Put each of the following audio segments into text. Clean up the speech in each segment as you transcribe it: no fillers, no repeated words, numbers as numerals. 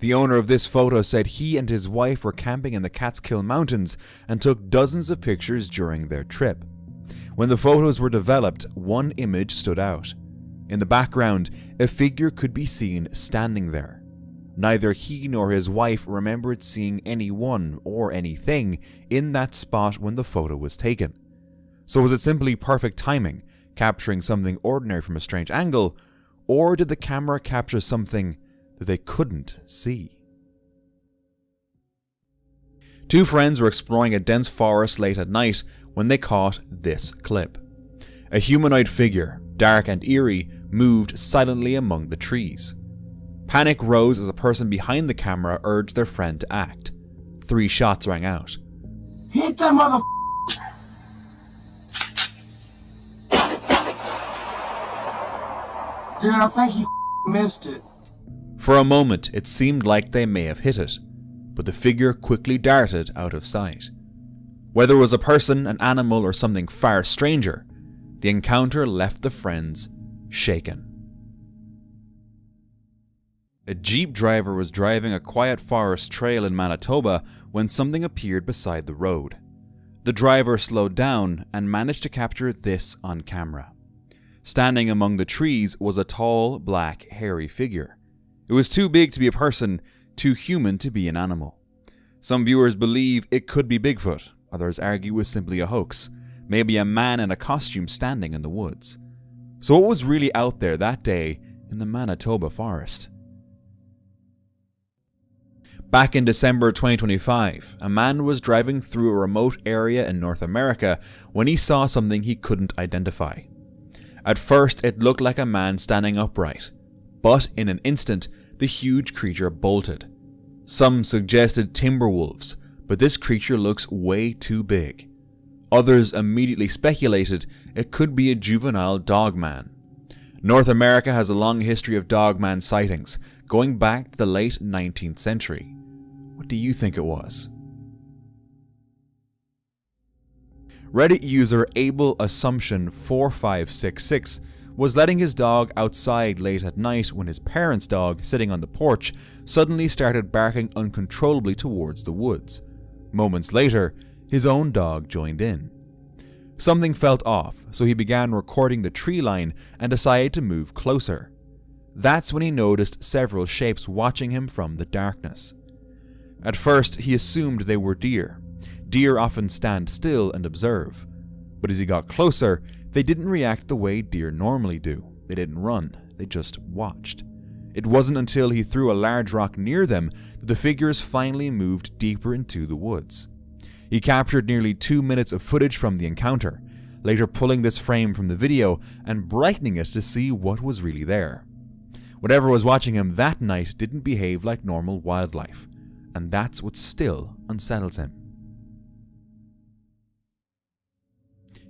The owner of this photo said he and his wife were camping in the Catskill Mountains and took dozens of pictures during their trip. When the photos were developed, one image stood out. In the background, a figure could be seen standing there. Neither he nor his wife remembered seeing anyone or anything in that spot when the photo was taken. So was it simply perfect timing, capturing something ordinary from a strange angle, or did the camera capture something that they couldn't see? Two friends were exploring a dense forest late at night when they caught this clip. A humanoid figure, dark and eerie, moved silently among the trees. Panic rose as the person behind the camera urged their friend to act. 3 shots rang out. Hit that mother. Dude, I think he missed it. For a moment, it seemed like they may have hit it, but the figure quickly darted out of sight. Whether it was a person, an animal, or something far stranger, the encounter left the friends shaken. A Jeep driver was driving a quiet forest trail in Manitoba when something appeared beside the road. The driver slowed down and managed to capture this on camera. Standing among the trees was a tall, black, hairy figure. It was too big to be a person, too human to be an animal. Some viewers believe it could be Bigfoot, others argue it was simply a hoax, maybe a man in a costume standing in the woods. So what was really out there that day in the Manitoba forest? Back in December 2025, a man was driving through a remote area in North America when he saw something he couldn't identify. At first, it looked like a man standing upright, but in an instant, the huge creature bolted. Some suggested timber wolves, but this creature looks way too big. Others immediately speculated it could be a juvenile dogman. North America has a long history of dogman sightings, going back to the late 19th century. What do you think it was? Reddit user AbleAssumption4566 was letting his dog outside late at night when his parents' dog, sitting on the porch, suddenly started barking uncontrollably towards the woods. Moments later, his own dog joined in. Something felt off, so he began recording the tree line and decided to move closer. That's when he noticed several shapes watching him from the darkness. At first, he assumed they were deer. Deer often stand still and observe. But as he got closer, they didn't react the way deer normally do. They didn't run, they just watched. It wasn't until he threw a large rock near them that the figures finally moved deeper into the woods. He captured nearly 2 minutes of footage from the encounter, later pulling this frame from the video and brightening it to see what was really there. Whatever was watching him that night didn't behave like normal wildlife, and that's what still unsettles him.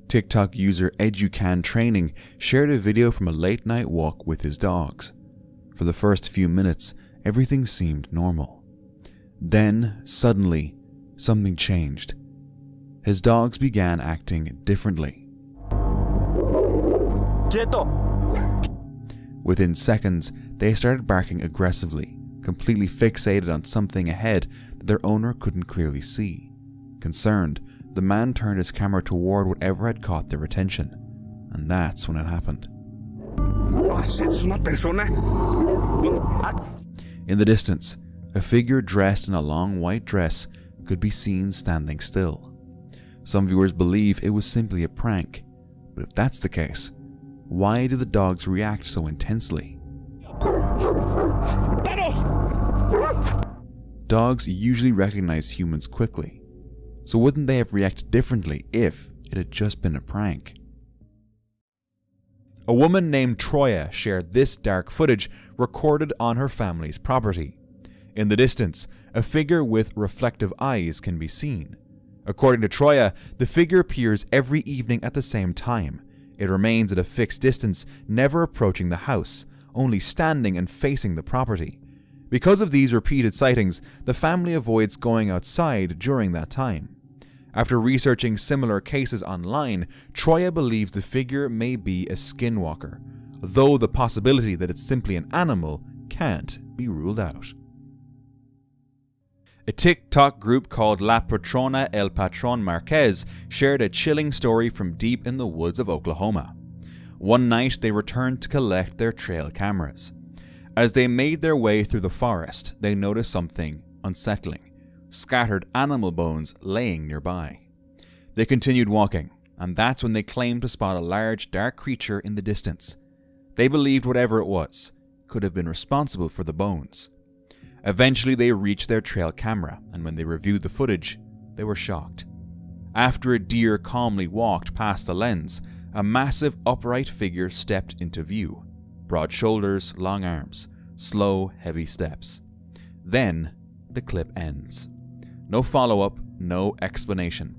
TikTok user EducanTraining shared a video from a late night walk with his dogs. For the first few minutes, everything seemed normal. Then, suddenly, something changed. His dogs began acting differently. Quieto. Within seconds, they started barking aggressively, completely fixated on something ahead that their owner couldn't clearly see. Concerned, the man turned his camera toward whatever had caught their attention, and that's when it happened. In the distance, a figure dressed in a long white dress could be seen standing still. Some viewers believe it was simply a prank, but if that's the case, why do the dogs react so intensely? Dogs usually recognize humans quickly, so wouldn't they have reacted differently if it had just been a prank? A woman named Troya shared this dark footage recorded on her family's property. In the distance, a figure with reflective eyes can be seen. According to Troya, the figure appears every evening at the same time. It remains at a fixed distance, never approaching the house, only standing and facing the property. Because of these repeated sightings, the family avoids going outside during that time. After researching similar cases online, Troya believes the figure may be a skinwalker, though the possibility that it's simply an animal can't be ruled out. A TikTok group called La Patrona El Patron Marquez shared a chilling story from deep in the woods of Oklahoma. One night they returned to collect their trail cameras. As they made their way through the forest, they noticed something unsettling: scattered animal bones laying nearby. They continued walking, and that's when they claimed to spot a large, dark creature in the distance. They believed whatever it was could have been responsible for the bones. Eventually they reached their trail camera, and when they reviewed the footage, they were shocked. After a deer calmly walked past the lens, a massive upright figure stepped into view. Broad shoulders, long arms, slow, heavy steps. Then the clip ends. No follow-up, no explanation.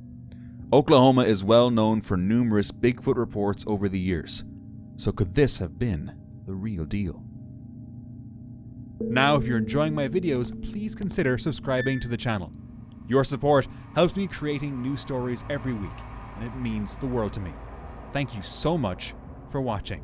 Oklahoma is well known for numerous Bigfoot reports over the years, so could this have been the real deal? Now, if you're enjoying my videos, please consider subscribing to the channel. Your support helps me creating new stories every week, and it means the world to me. Thank you so much for watching.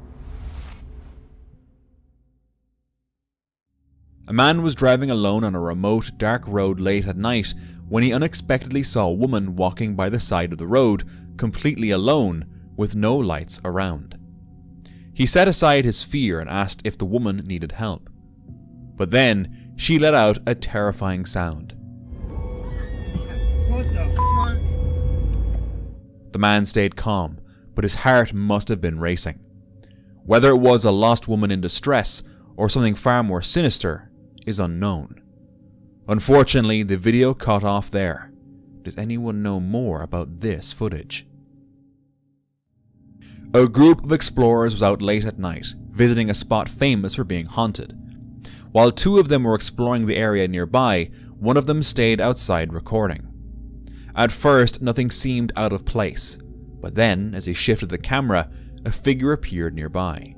A man was driving alone on a remote, dark road late at night when he unexpectedly saw a woman walking by the side of the road, completely alone, with no lights around. He set aside his fear and asked if the woman needed help. But then, she let out a terrifying sound. What the fuck? The man stayed calm, but his heart must have been racing. Whether it was a lost woman in distress or something far more sinister is unknown. Unfortunately, the video cut off there. Does anyone know more about this footage? A group of explorers was out late at night, visiting a spot famous for being haunted. While two of them were exploring the area nearby, one of them stayed outside recording. At first, nothing seemed out of place, but then, as he shifted the camera, a figure appeared nearby.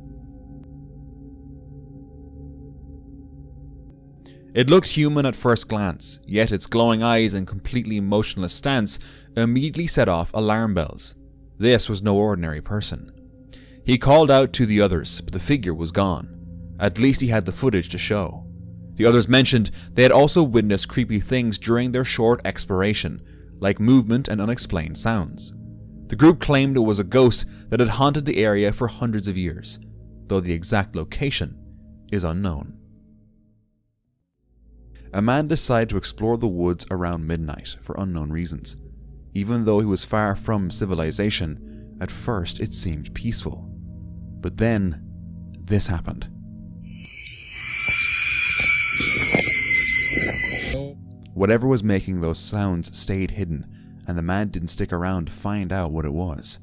It looked human at first glance, yet its glowing eyes and completely motionless stance immediately set off alarm bells. This was no ordinary person. He called out to the others, but the figure was gone. At least he had the footage to show. The others mentioned they had also witnessed creepy things during their short exploration, like movement and unexplained sounds. The group claimed it was a ghost that had haunted the area for hundreds of years, though the exact location is unknown. A man decided to explore the woods around midnight for unknown reasons. Even though he was far from civilization, at first it seemed peaceful. But then, this happened. Whatever was making those sounds stayed hidden, and the man didn't stick around to find out what it was.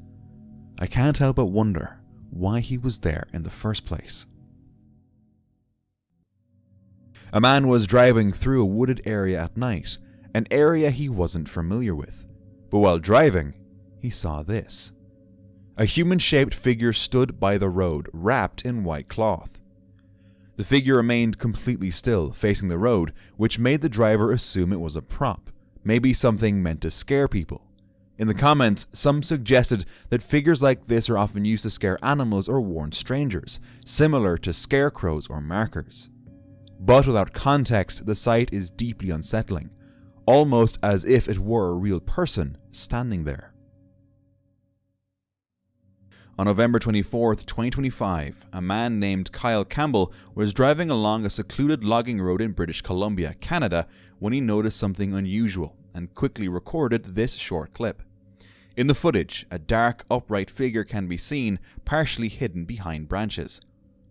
I can't help but wonder why he was there in the first place. A man was driving through a wooded area at night, an area he wasn't familiar with. But while driving, he saw this. A human-shaped figure stood by the road, wrapped in white cloth. The figure remained completely still, facing the road, which made the driver assume it was a prop, maybe something meant to scare people. In the comments, some suggested that figures like this are often used to scare animals or warn strangers, similar to scarecrows or markers. But without context, the sight is deeply unsettling, almost as if it were a real person standing there. On November 24th, 2025, a man named Kyle Campbell was driving along a secluded logging road in British Columbia, Canada, when he noticed something unusual and quickly recorded this short clip. In the footage, a dark, upright figure can be seen, partially hidden behind branches.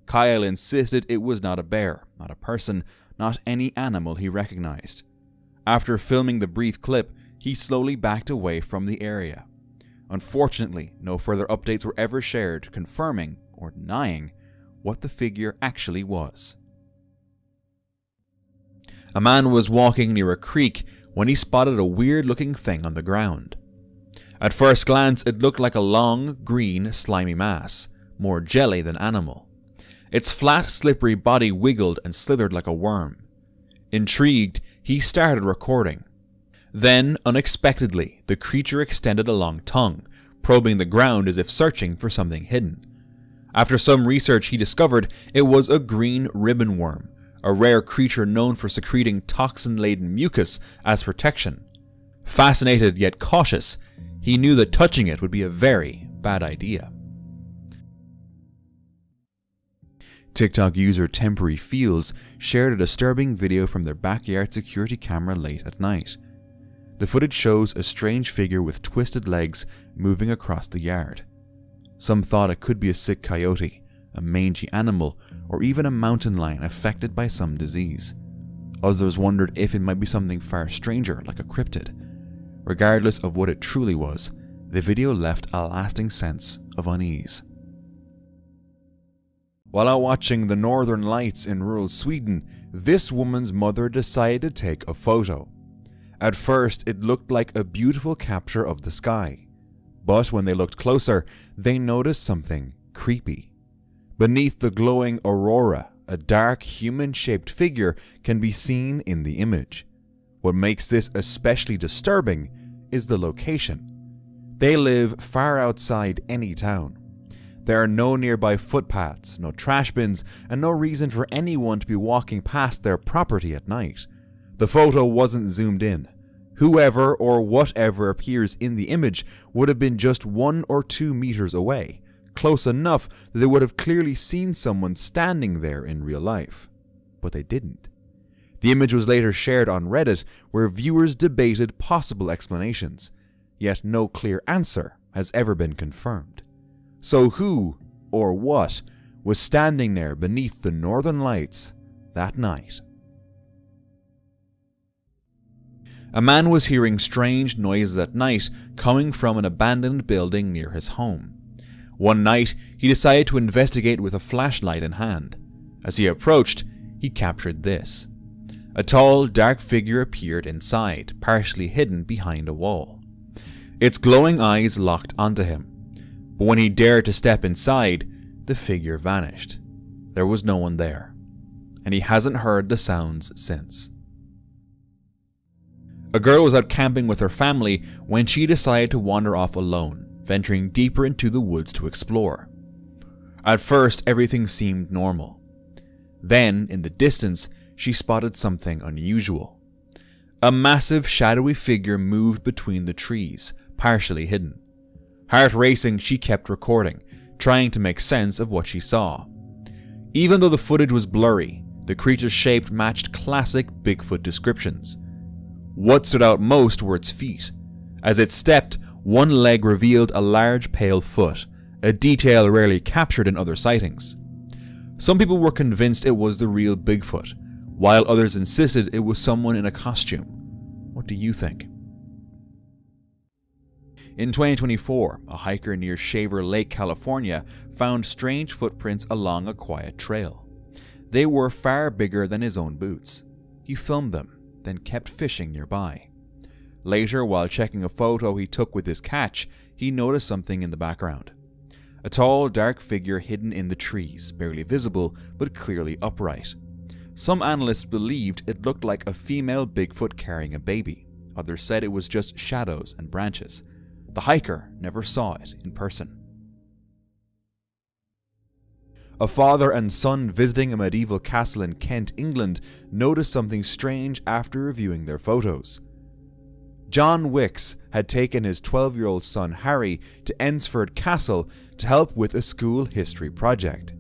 Kyle insisted it was not a bear, not a person, not any animal he recognized. After filming the brief clip, he slowly backed away from the area. Unfortunately, no further updates were ever shared confirming or denying what the figure actually was. A man was walking near a creek when he spotted a weird-looking thing on the ground. At first glance, it looked like a long, green, slimy mass, more jelly than animal. Its flat, slippery body wiggled and slithered like a worm. Intrigued, he started recording. Then, unexpectedly, the creature extended a long tongue, probing the ground as if searching for something hidden. After some research, he discovered it was a green ribbon worm, a rare creature known for secreting toxin-laden mucus as protection. Fascinated yet cautious, he knew that touching it would be a very bad idea. TikTok user Temporary Feels shared a disturbing video from their backyard security camera late at night. The footage shows a strange figure with twisted legs moving across the yard. Some thought it could be a sick coyote, a mangy animal, or even a mountain lion affected by some disease. Others wondered if it might be something far stranger, like a cryptid. Regardless of what it truly was, the video left a lasting sense of unease. While out watching the northern lights in rural Sweden, this woman's mother decided to take a photo. At first, it looked like a beautiful capture of the sky, but when they looked closer, they noticed something creepy. Beneath the glowing aurora, a dark human-shaped figure can be seen in the image. What makes this especially disturbing is the location. They live far outside any town. There are no nearby footpaths, no trash bins, and no reason for anyone to be walking past their property at night. The photo wasn't zoomed in. Whoever or whatever appears in the image would have been just 1 or 2 meters away, close enough that they would have clearly seen someone standing there in real life. But they didn't. The image was later shared on Reddit, where viewers debated possible explanations, yet no clear answer has ever been confirmed. So who, or what, was standing there beneath the northern lights that night? A man was hearing strange noises at night coming from an abandoned building near his home. One night, he decided to investigate with a flashlight in hand. As he approached, he captured this. A tall, dark figure appeared inside, partially hidden behind a wall. Its glowing eyes locked onto him. But when he dared to step inside, the figure vanished. There was no one there, and he hasn't heard the sounds since. A girl was out camping with her family when she decided to wander off alone, venturing deeper into the woods to explore. At first, everything seemed normal. Then, in the distance, she spotted something unusual. A massive, shadowy figure moved between the trees, partially hidden. Heart racing, she kept recording, trying to make sense of what she saw. Even though the footage was blurry, the creature's shape matched classic Bigfoot descriptions. What stood out most were its feet. As it stepped, one leg revealed a large pale foot, a detail rarely captured in other sightings. Some people were convinced it was the real Bigfoot, while others insisted it was someone in a costume. What do you think? In 2024, a hiker near Shaver Lake, California, found strange footprints along a quiet trail. They were far bigger than his own boots. He filmed them, then kept fishing nearby. Later, while checking a photo he took with his catch, he noticed something in the background. A tall, dark figure hidden in the trees, barely visible, but clearly upright. Some analysts believed it looked like a female Bigfoot carrying a baby. Others said it was just shadows and branches. The hiker never saw it in person. A father and son visiting a medieval castle in Kent, England, noticed something strange after reviewing their photos. John Wicks had taken his 12-year-old son Harry to Ensford Castle to help with a school history project.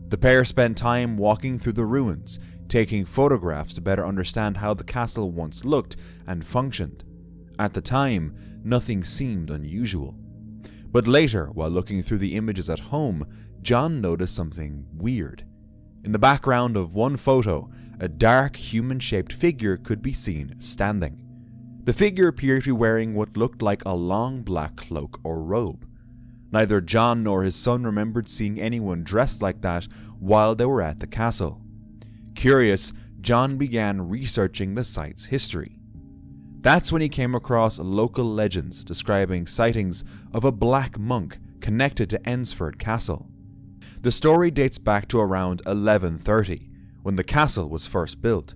The pair spent time walking through the ruins, taking photographs to better understand how the castle once looked and functioned. At the time, nothing seemed unusual. But later, while looking through the images at home, John noticed something weird. In the background of one photo, a dark human-shaped figure could be seen standing. The figure appeared to be wearing what looked like a long black cloak or robe. Neither John nor his son remembered seeing anyone dressed like that while they were at the castle. Curious, John began researching the site's history. That's when he came across local legends describing sightings of a black monk connected to Ensford Castle. The story dates back to around 1130, when the castle was first built.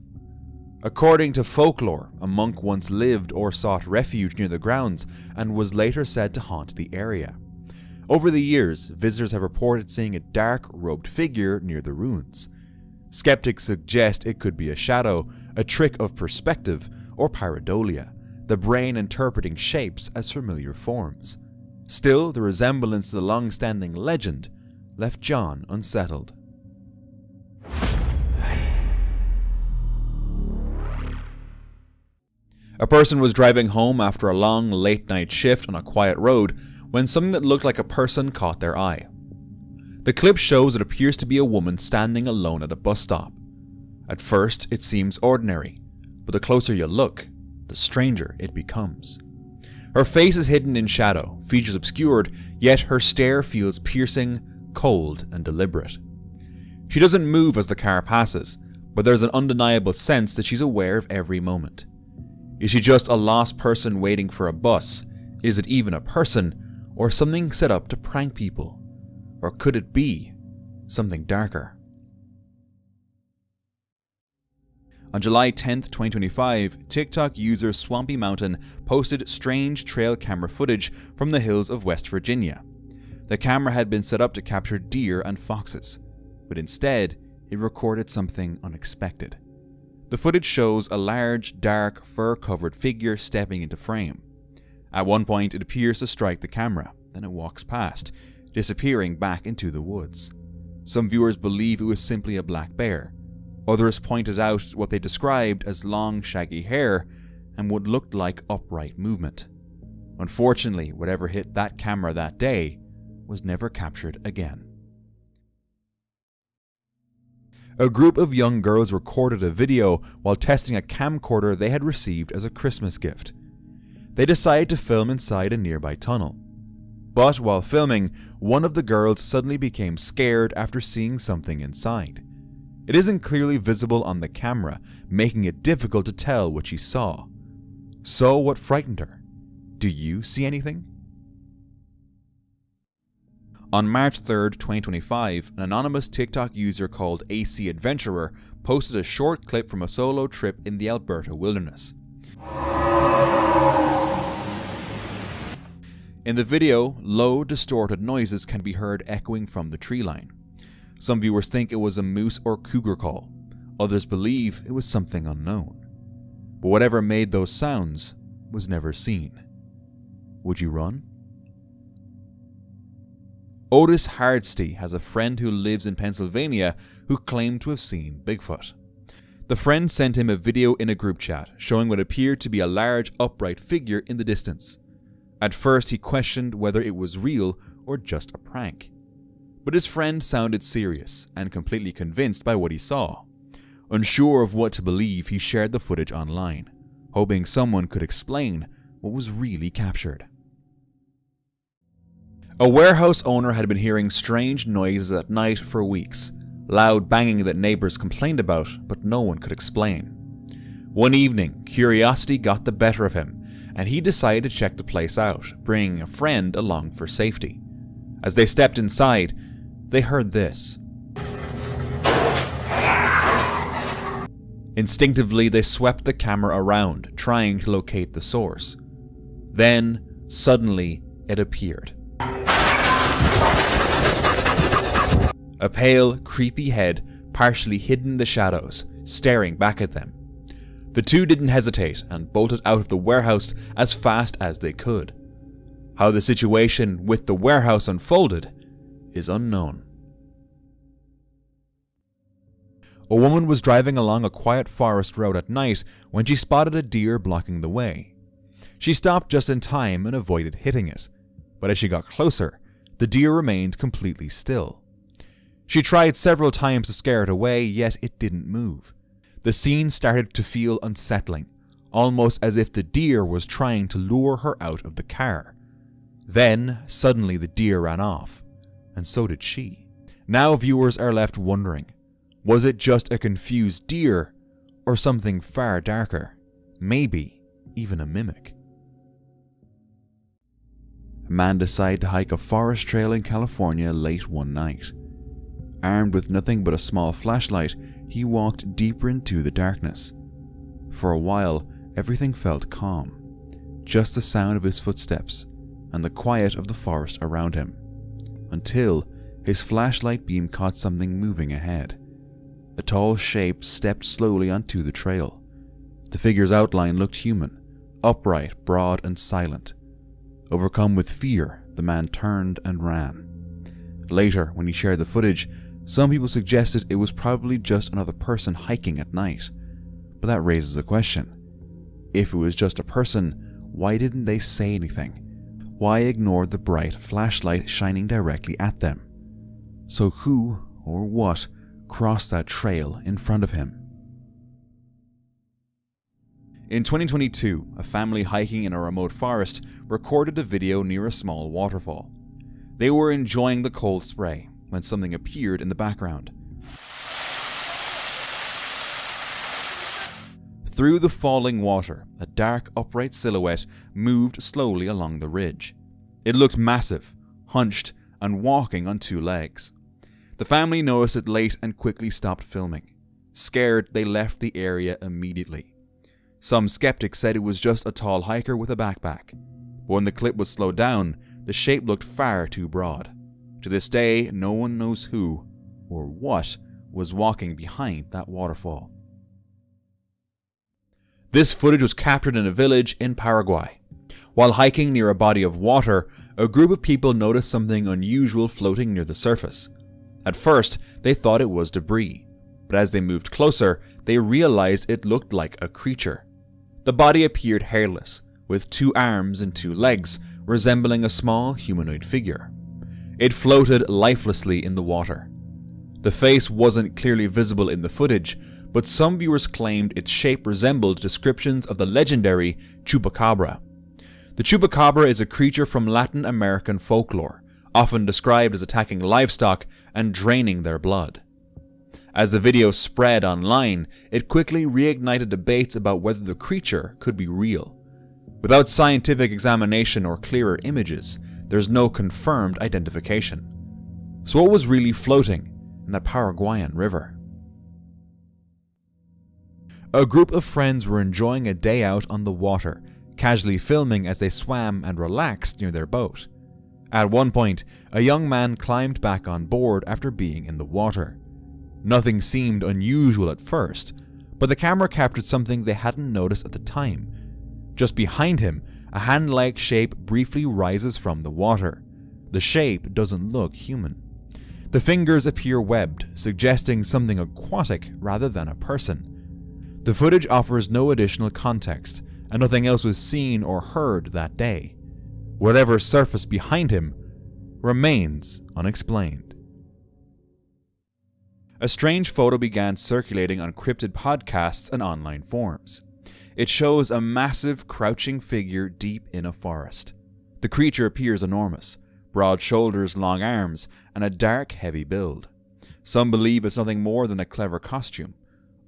According to folklore, a monk once lived or sought refuge near the grounds and was later said to haunt the area. Over the years, visitors have reported seeing a dark, robed figure near the ruins. Skeptics suggest it could be a shadow, a trick of perspective, or pareidolia, the brain interpreting shapes as familiar forms. Still, the resemblance to the long-standing legend left John unsettled. A person was driving home after a long late-night shift on a quiet road when something that looked like a person caught their eye. The clip shows it appears to be a woman standing alone at a bus stop. At first, it seems ordinary, but the closer you look, the stranger it becomes. Her face is hidden in shadow, features obscured, yet her stare feels piercing, cold, and deliberate. She doesn't move as the car passes, but there's an undeniable sense that she's aware of every moment. Is she just a lost person waiting for a bus? Is it even a person, or something set up to prank people? Or could it be something darker? On July 10th, 2025, TikTok user Swampy Mountain posted strange trail camera footage from the hills of West Virginia. The camera had been set up to capture deer and foxes, but instead, it recorded something unexpected. The footage shows a large, dark, fur-covered figure stepping into frame. At one point, it appears to strike the camera, then it walks past, disappearing back into the woods. Some viewers believe it was simply a black bear. Others pointed out what they described as long, shaggy hair and what looked like upright movement. Unfortunately, whatever hit that camera that day was never captured again. A group of young girls recorded a video while testing a camcorder they had received as a Christmas gift. They decided to film inside a nearby tunnel. But while filming, one of the girls suddenly became scared after seeing something inside. It isn't clearly visible on the camera, making it difficult to tell what she saw. So what frightened her? Do you see anything? On March 3rd, 2025, an anonymous TikTok user called AC Adventurer posted a short clip from a solo trip in the Alberta wilderness. In the video, low, distorted noises can be heard echoing from the tree line. Some viewers think it was a moose or cougar call. Others believe it was something unknown. But whatever made those sounds was never seen. Would you run? Otis Hardesty has a friend who lives in Pennsylvania who claimed to have seen Bigfoot. The friend sent him a video in a group chat showing what appeared to be a large upright figure in the distance. At first he questioned whether it was real or just a prank. But his friend sounded serious and completely convinced by what he saw. Unsure of what to believe, he shared the footage online, hoping someone could explain what was really captured. A warehouse owner had been hearing strange noises at night for weeks, loud banging that neighbors complained about, but no one could explain. One evening, curiosity got the better of him, and he decided to check the place out, bringing a friend along for safety. As they stepped inside, they heard this. Instinctively, they swept the camera around, trying to locate the source. Then, suddenly, it appeared. A pale, creepy head partially hidden in the shadows, staring back at them. The two didn't hesitate and bolted out of the warehouse as fast as they could. How the situation with the warehouse unfolded is unknown. A woman was driving along a quiet forest road at night when she spotted a deer blocking the way. She stopped just in time and avoided hitting it, but as she got closer, the deer remained completely still. She tried several times to scare it away, yet it didn't move. The scene started to feel unsettling, almost as if the deer was trying to lure her out of the car. Then, suddenly the deer ran off, and so did she. Now viewers are left wondering, was it just a confused deer, or something far darker? Maybe even a mimic. A man decided to hike a forest trail in California late one night. Armed with nothing but a small flashlight, he walked deeper into the darkness. For a while, everything felt calm, just the sound of his footsteps and the quiet of the forest around him, until his flashlight beam caught something moving ahead. A tall shape stepped slowly onto the trail. The figure's outline looked human, upright, broad, and silent. Overcome with fear, the man turned and ran. Later, when he shared the footage, some people suggested it was probably just another person hiking at night. But that raises a question. If it was just a person, why didn't they say anything? Why ignore the bright flashlight shining directly at them? So who or what crossed that trail in front of him? In 2022, a family hiking in a remote forest recorded a video near a small waterfall. They were enjoying the cold spray when something appeared in the background. Through the falling water, a dark, upright silhouette moved slowly along the ridge. It looked massive, hunched, and walking on two legs. The family noticed it late and quickly stopped filming. Scared, they left the area immediately. Some skeptics said it was just a tall hiker with a backpack. But when the clip was slowed down, the shape looked far too broad. To this day, no one knows who or what was walking behind that waterfall. This footage was captured in a village in Paraguay. While hiking near a body of water, a group of people noticed something unusual floating near the surface. At first, they thought it was debris, but as they moved closer, they realized it looked like a creature. The body appeared hairless, with 2 arms and 2 legs, resembling a small humanoid figure. It floated lifelessly in the water. The face wasn't clearly visible in the footage, but some viewers claimed its shape resembled descriptions of the legendary chupacabra. The chupacabra is a creature from Latin American folklore, often described as attacking livestock and draining their blood. As the video spread online, it quickly reignited debates about whether the creature could be real. Without scientific examination or clearer images, there's no confirmed identification. So what was really floating in that Paraguayan river? A group of friends were enjoying a day out on the water, casually filming as they swam and relaxed near their boat. At one point, a young man climbed back on board after being in the water. Nothing seemed unusual at first, but the camera captured something they hadn't noticed at the time. Just behind him, a hand-like shape briefly rises from the water. The shape doesn't look human. The fingers appear webbed, suggesting something aquatic rather than a person. The footage offers no additional context, and nothing else was seen or heard that day. Whatever surfaced behind him remains unexplained. A strange photo began circulating on cryptid podcasts and online forums. It shows a massive, crouching figure deep in a forest. The creature appears enormous, broad shoulders, long arms, and a dark, heavy build. Some believe it's nothing more than a clever costume.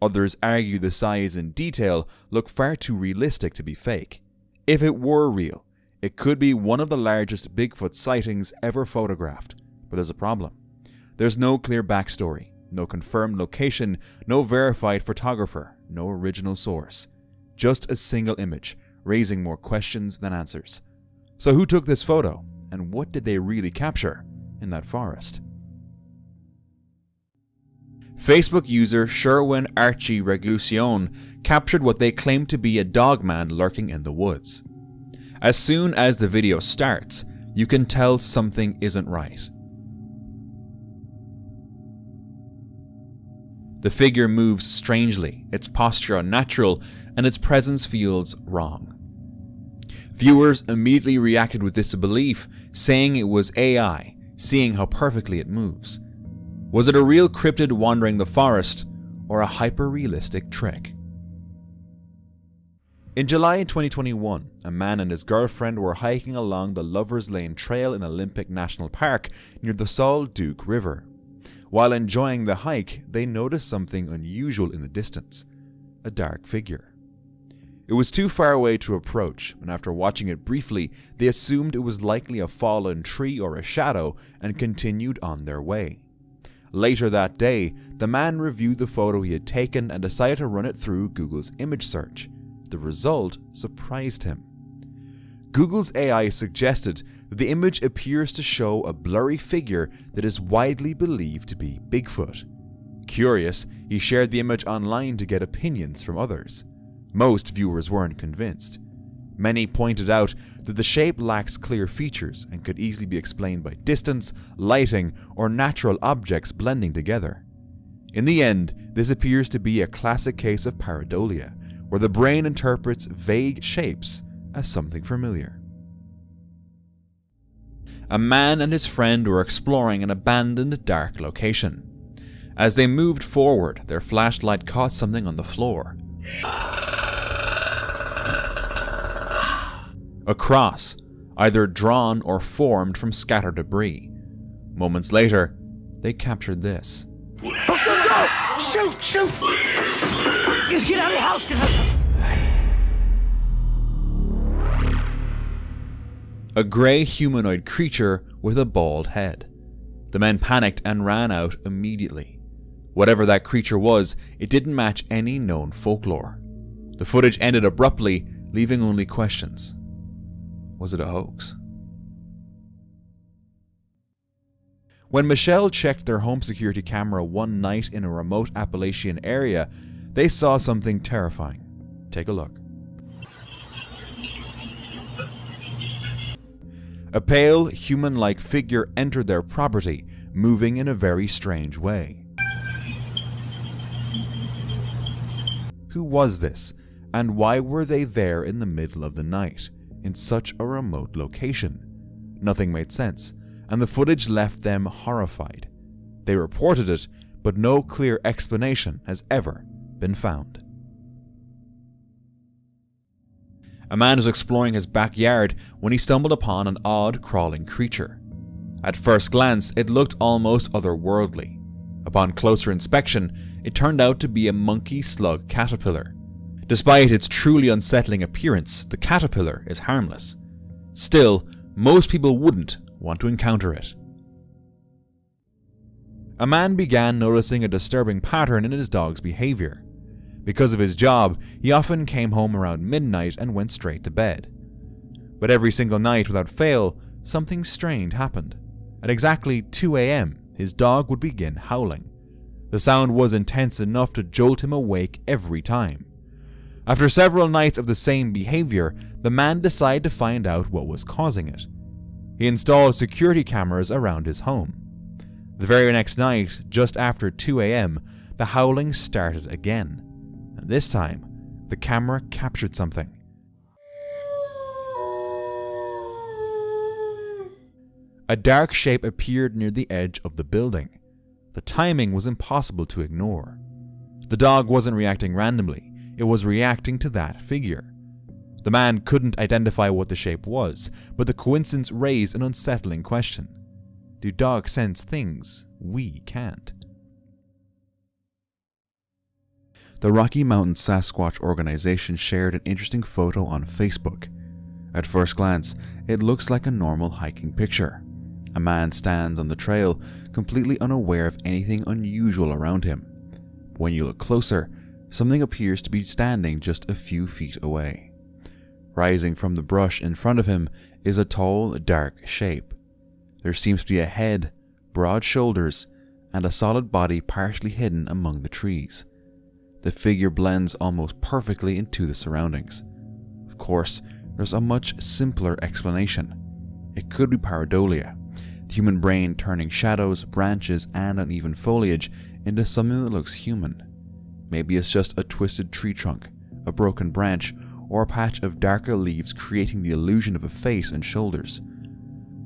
Others argue the size and detail look far too realistic to be fake. If it were real, it could be one of the largest Bigfoot sightings ever photographed. But there's a problem. There's no clear backstory, no confirmed location, no verified photographer, no original source. Just a single image, raising more questions than answers. So who took this photo, and what did they really capture in that forest? Facebook user Sherwin Archie Reglucion captured what they claimed to be a dogman lurking in the woods. As soon as the video starts, you can tell something isn't right. The figure moves strangely, its posture unnatural, and its presence feels wrong. Viewers immediately reacted with disbelief, saying it was AI, seeing how perfectly it moves. Was it a real cryptid wandering the forest, or a hyper-realistic trick? In July 2021, a man and his girlfriend were hiking along the Lover's Lane Trail in Olympic National Park near the Salt Duke River. While enjoying the hike, they noticed something unusual in the distance: a dark figure. It was too far away to approach, and after watching it briefly, they assumed it was likely a fallen tree or a shadow and continued on their way. Later that day, the man reviewed the photo he had taken and decided to run it through Google's image search. The result surprised him. Google's AI suggested that the image appears to show a blurry figure that is widely believed to be Bigfoot. Curious, he shared the image online to get opinions from others. Most viewers weren't convinced. Many pointed out that the shape lacks clear features and could easily be explained by distance, lighting, or natural objects blending together. In the end, this appears to be a classic case of pareidolia, where the brain interprets vague shapes as something familiar. A man and his friend were exploring an abandoned dark location. As they moved forward, their flashlight caught something on the floor. A cross, either drawn or formed from scattered debris. Moments later, they captured this. Oh, shoot, go! Shoot, shoot! Just get out of the house, get out of the house! A grey humanoid creature with a bald head. The men panicked and ran out immediately. Whatever that creature was, it didn't match any known folklore. The footage ended abruptly, leaving only questions. Was it a hoax? When Michelle checked their home security camera one night in a remote Appalachian area, they saw something terrifying. Take a look. A pale, human-like figure entered their property, moving in a very strange way. Who was this, and why were they there in the middle of the night, in such a remote location? Nothing made sense, and the footage left them horrified. They reported it, but no clear explanation has ever been found. A man was exploring his backyard when he stumbled upon an odd crawling creature. At first glance, it looked almost otherworldly. Upon closer inspection, it turned out to be a monkey slug caterpillar. Despite its truly unsettling appearance, the caterpillar is harmless. Still, most people wouldn't want to encounter it. A man began noticing a disturbing pattern in his dog's behavior. Because of his job, he often came home around midnight and went straight to bed. But every single night without fail, something strange happened. At exactly 2 a.m., his dog would begin howling. The sound was intense enough to jolt him awake every time. After several nights of the same behavior, the man decided to find out what was causing it. He installed security cameras around his home. The very next night, just after 2 a.m., the howling started again. And this time, the camera captured something. A dark shape appeared near the edge of the building. The timing was impossible to ignore. The dog wasn't reacting randomly, it was reacting to that figure. The man couldn't identify what the shape was, but the coincidence raised an unsettling question. Do dogs sense things we can't? The Rocky Mountain Sasquatch organization shared an interesting photo on Facebook. At first glance, it looks like a normal hiking picture. A man stands on the trail, completely unaware of anything unusual around him. When you look closer, something appears to be standing just a few feet away. Rising from the brush in front of him is a tall, dark shape. There seems to be a head, broad shoulders, and a solid body partially hidden among the trees. The figure blends almost perfectly into the surroundings. Of course, there's a much simpler explanation. It could be pareidolia, the human brain turning shadows, branches, and uneven foliage into something that looks human. Maybe it's just a twisted tree trunk, a broken branch, or a patch of darker leaves creating the illusion of a face and shoulders.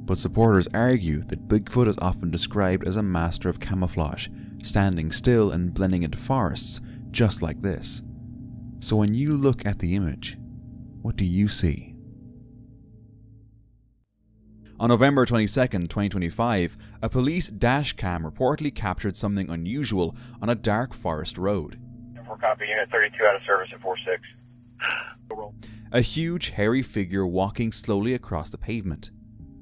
But supporters argue that Bigfoot is often described as a master of camouflage, standing still and blending into forests, just like this. So when you look at the image, what do you see? On November 22nd, 2025, a police dashcam reportedly captured something unusual on a dark forest road. 4 copy, unit 32 out of service at 4-6. A huge, hairy figure walking slowly across the pavement.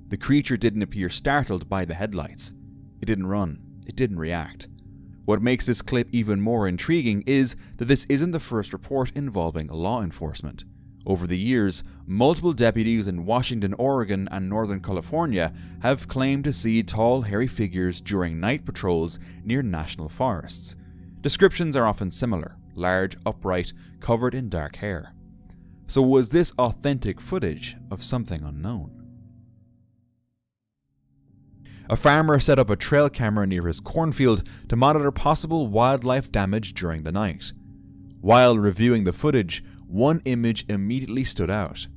The creature didn't appear startled by the headlights. It didn't run. It didn't react. What makes this clip even more intriguing is that this isn't the first report involving law enforcement. Over the years, multiple deputies in Washington, Oregon, and Northern California have claimed to see tall, hairy figures during night patrols near national forests. Descriptions are often similar: large, upright, covered in dark hair. So was this authentic footage of something unknown? A farmer set up a trail camera near his cornfield to monitor possible wildlife damage during the night. While reviewing the footage, one image immediately stood out.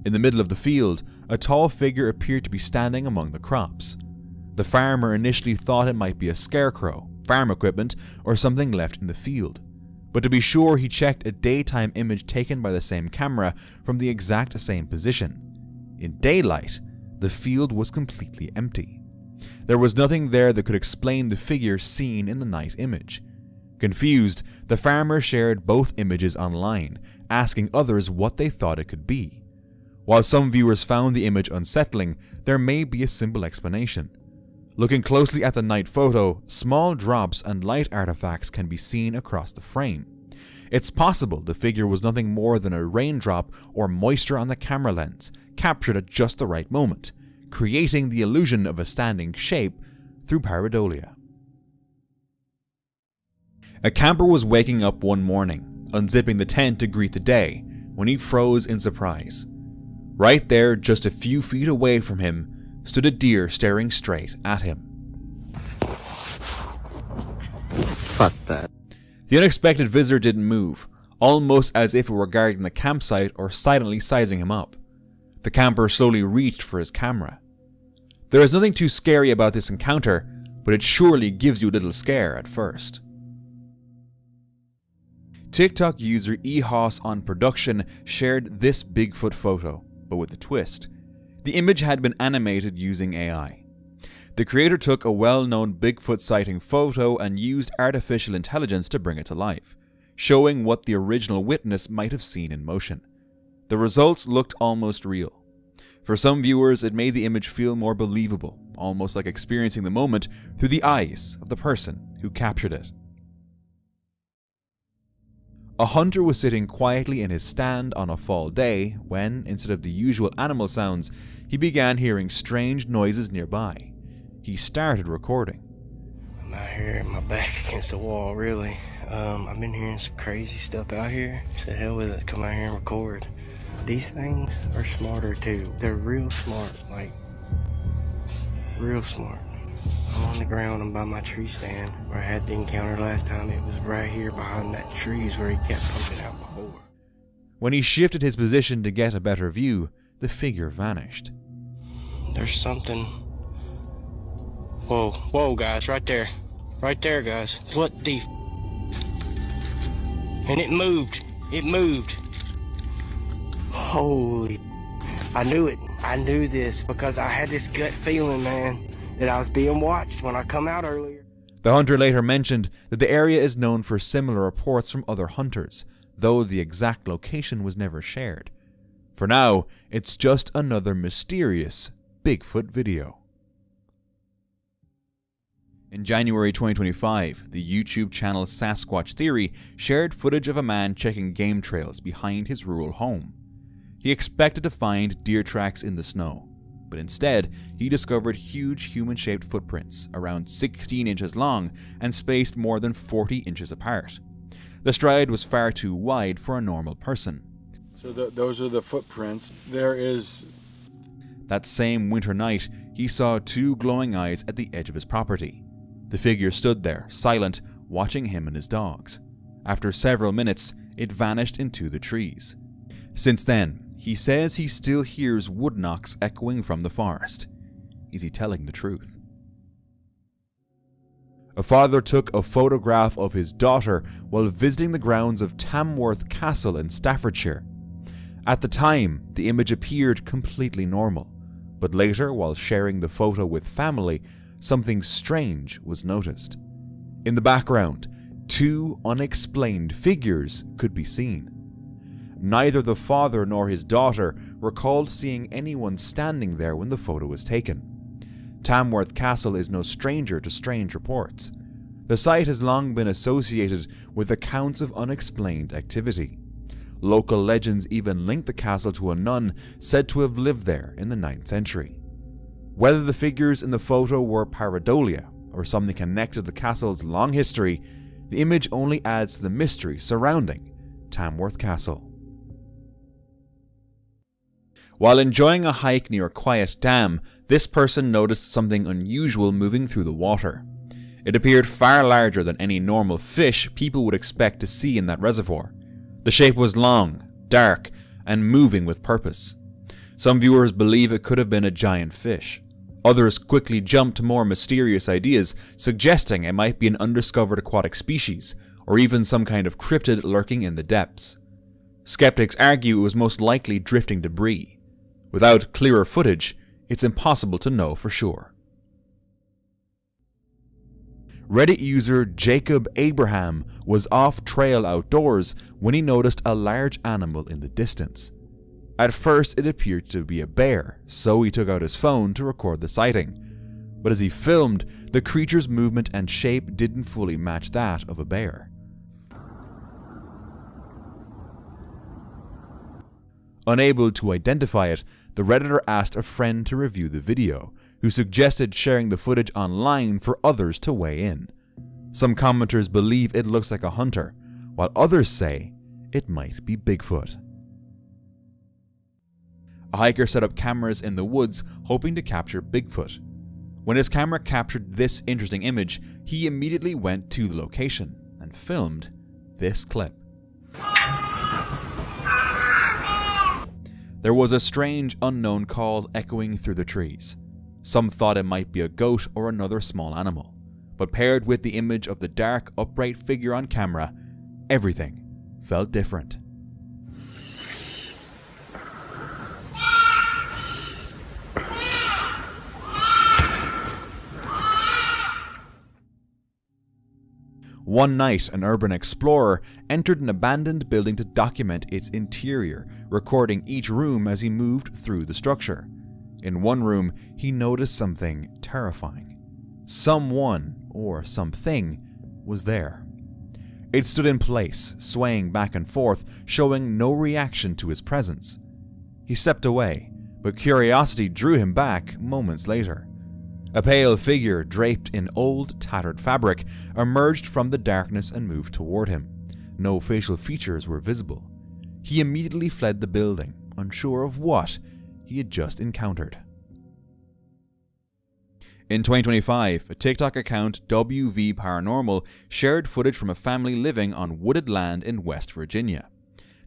In the middle of the field, a tall figure appeared to be standing among the crops. The farmer initially thought it might be a scarecrow, farm equipment, or something left in the field. But to be sure, he checked a daytime image taken by the same camera from the exact same position. In daylight, the field was completely empty. There was nothing there that could explain the figure seen in the night image. Confused, the farmer shared both images online, asking others what they thought it could be. While some viewers found the image unsettling, there may be a simple explanation. Looking closely at the night photo, small drops and light artifacts can be seen across the frame. It's possible the figure was nothing more than a raindrop or moisture on the camera lens, captured at just the right moment, creating the illusion of a standing shape through pareidolia. A camper was waking up one morning, unzipping the tent to greet the day, when he froze in surprise. Right there, just a few feet away from him, stood a deer staring straight at him. Fuck that. The unexpected visitor didn't move, almost as if it were guarding the campsite or silently sizing him up. The camper slowly reached for his camera. There is nothing too scary about this encounter, but it surely gives you a little scare at first. TikTok user eHoss on production shared this Bigfoot photo, but with a twist. The image had been animated using AI. The creator took a well-known Bigfoot sighting photo and used artificial intelligence to bring it to life, showing what the original witness might have seen in motion. The results looked almost real. For some viewers, it made the image feel more believable, almost like experiencing the moment through the eyes of the person who captured it. A hunter was sitting quietly in his stand on a fall day when, instead of the usual animal sounds, he began hearing strange noises nearby. He started recording. I'm out here, my back against the wall, really. I've been hearing some crazy stuff out here. The hell with it, come out here and record. These things are smarter too. They're real smart, like, real smart. I'm on the ground, I'm by my tree stand where I had the encounter last time. It was right here behind that trees where he kept pumping out before. When he shifted his position to get a better view, the figure vanished. There's something. Whoa guys, right there. Right there, guys. What the and it moved. It moved. Holy, I knew it. I knew this because I had this gut feeling, man, that I was being watched when I come out earlier. The hunter later mentioned that the area is known for similar reports from other hunters, though the exact location was never shared. For now, it's just another mysterious Bigfoot video. In January 2025, the YouTube channel Sasquatch Theory shared footage of a man checking game trails behind his rural home. He expected to find deer tracks in the snow, but instead, he discovered huge human-shaped footprints around 16 inches long and spaced more than 40 inches apart. The stride was far too wide for a normal person. So those are the footprints. There is... That same winter night, he saw two glowing eyes at the edge of his property. The figure stood there, silent, watching him and his dogs. After several minutes, it vanished into the trees. Since then, he says he still hears wood knocks echoing from the forest. Is he telling the truth? A father took a photograph of his daughter while visiting the grounds of Tamworth Castle in Staffordshire. At the time, the image appeared completely normal, but later, while sharing the photo with family, something strange was noticed. In the background, two unexplained figures could be seen. Neither the father nor his daughter recalled seeing anyone standing there when the photo was taken. Tamworth Castle is no stranger to strange reports. The site has long been associated with accounts of unexplained activity. Local legends even link the castle to a nun said to have lived there in the 9th century. Whether the figures in the photo were pareidolia or something connected to the castle's long history, the image only adds to the mystery surrounding Tamworth Castle. While enjoying a hike near a quiet dam, this person noticed something unusual moving through the water. It appeared far larger than any normal fish people would expect to see in that reservoir. The shape was long, dark, and moving with purpose. Some viewers believe it could have been a giant fish. Others quickly jumped to more mysterious ideas, suggesting it might be an undiscovered aquatic species, or even some kind of cryptid lurking in the depths. Skeptics argue it was most likely drifting debris. Without clearer footage, it's impossible to know for sure. Reddit user Jacob Abraham was off trail outdoors when he noticed a large animal in the distance. At first it appeared to be a bear, so he took out his phone to record the sighting. But as he filmed, the creature's movement and shape didn't fully match that of a bear. Unable to identify it, the Redditor asked a friend to review the video, who suggested sharing the footage online for others to weigh in. Some commenters believe it looks like a hunter, while others say it might be Bigfoot. A hiker set up cameras in the woods hoping to capture Bigfoot. When his camera captured this interesting image, he immediately went to the location and filmed this clip. There was a strange unknown call echoing through the trees. Some thought it might be a goat or another small animal, but paired with the image of the dark, upright figure on camera, everything felt different. One night, an urban explorer entered an abandoned building to document its interior, recording each room as he moved through the structure. In one room, he noticed something terrifying. Someone, or something, was there. It stood in place, swaying back and forth, showing no reaction to his presence. He stepped away, but curiosity drew him back moments later. A pale figure draped in old, tattered fabric emerged from the darkness and moved toward him. No facial features were visible. He immediately fled the building, unsure of what he had just encountered. In 2025, a TikTok account, WV Paranormal, shared footage from a family living on wooded land in West Virginia.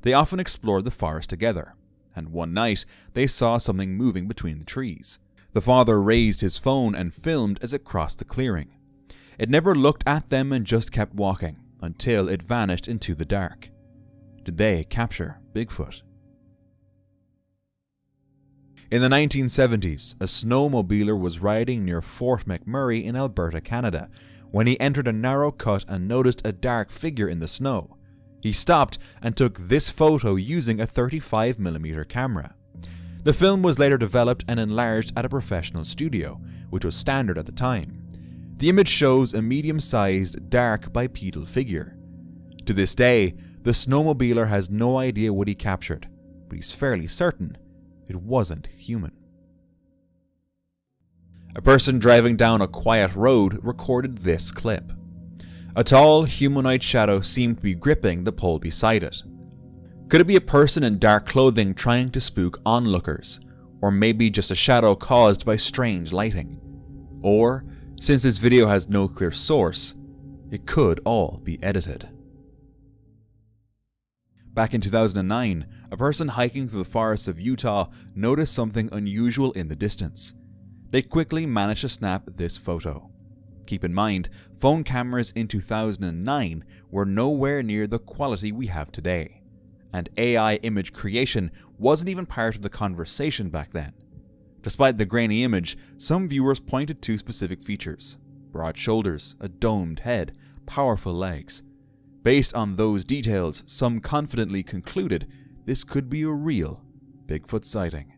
They often explored the forest together, and one night they saw something moving between the trees. The father raised his phone and filmed as it crossed the clearing. It never looked at them and just kept walking, until it vanished into the dark. Did they capture Bigfoot? In the 1970s, a snowmobiler was riding near Fort McMurray in Alberta, Canada, when he entered a narrow cut and noticed a dark figure in the snow. He stopped and took this photo using a 35mm camera. The film was later developed and enlarged at a professional studio, which was standard at the time. The image shows a medium-sized, dark bipedal figure. To this day, the snowmobiler has no idea what he captured, but he's fairly certain it wasn't human. A person driving down a quiet road recorded this clip. A tall, humanoid shadow seemed to be gripping the pole beside it. Could it be a person in dark clothing trying to spook onlookers? Or maybe just a shadow caused by strange lighting? Or, since this video has no clear source, it could all be edited. Back in 2009, a person hiking through the forests of Utah noticed something unusual in the distance. They quickly managed to snap this photo. Keep in mind, phone cameras in 2009 were nowhere near the quality we have today. And AI image creation wasn't even part of the conversation back then. Despite the grainy image, some viewers pointed to specific features: broad shoulders, a domed head, powerful legs. Based on those details, some confidently concluded this could be a real Bigfoot sighting.